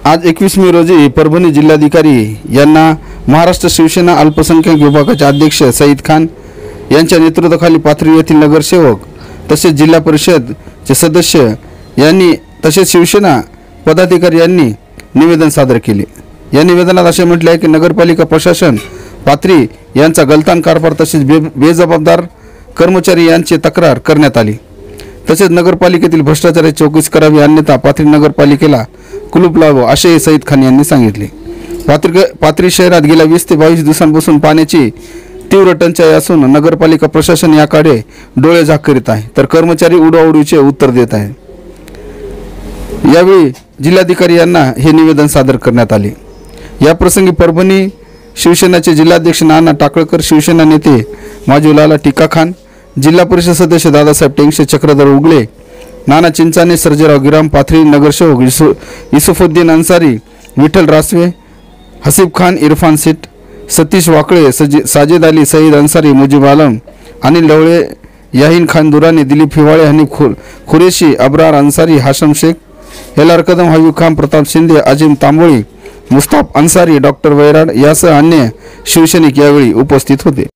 आज 21 मे रोजी परभणी जिल्हाधिकारी यांना महाराष्ट्र शिवसेना अल्पसंख्याक विभागाचे अध्यक्ष सईद खान यांच्या नेतृत्वाखाली पाथरी येथील नगरसेवक तसेच जिल्हा परिषदचे सदस्य यांनी तसेच शिवसेना पदाधिकारी यांनी निवेदन सादर केले। या निवेदनात असे म्हटले आहे की नगरपालिका प्रशासन पाथरी यांचा गलतान कारभार तसेच बेजबाबदार कर्मचारी यांची तक्रार करण्यात आली। तसेच नगरपालिकेतील भ्रष्टाचाराची चौकशी करावी अन्यथा पाथरी नगरपालिकेला कुलूप लावावं असे सईद खान यांनी सांगितले। पाथरी शहरात गेल्या 20 ते 22 दिवसांपासून पाण्याची तीव्र टंचाई असून नगरपालिका प्रशासन याकडे डोळे झाक करीत आहे तर कर्मचारी उडवाउडवीचे उत्तर देत आहे। यावेळी जिल्हाधिकारी यांना हे निवेदन सादर करण्यात आले। या प्रसंगी परभणी शिवसेनेचे जिल्हाध्यक्ष नाना टाकळकर, शिवसेना नेते माजुलाला टीका खान, जिल्हा परिषद सदस्य दादासाहेब टेंगशे, चक्रधर उगले, नाना चिंचाने, सर्जेराव गिराम, पाथरी नगरसेवक युसुफुद्दीन अन्सारी, विठ्ठल रासवे, हसीब खान, इरफान सेठ, सतीश वाकळे, साजिद अली, सईद अन्सारी, मुजीब आलम, अनिल ढवळे, याहीन खान दुरानी, दिलीप हिवाळे, हनीफ खुरेशी, अब्रार अन्सारी, हाशम शेख, हेलार कदम, हबीब खान, प्रताप शिंदे, अजिम तांबोळी, मुस्ताफ अन्सारी, डॉक्टर वैराड यासह अन्य शिवसैनिक यावेळी उपस्थित होते।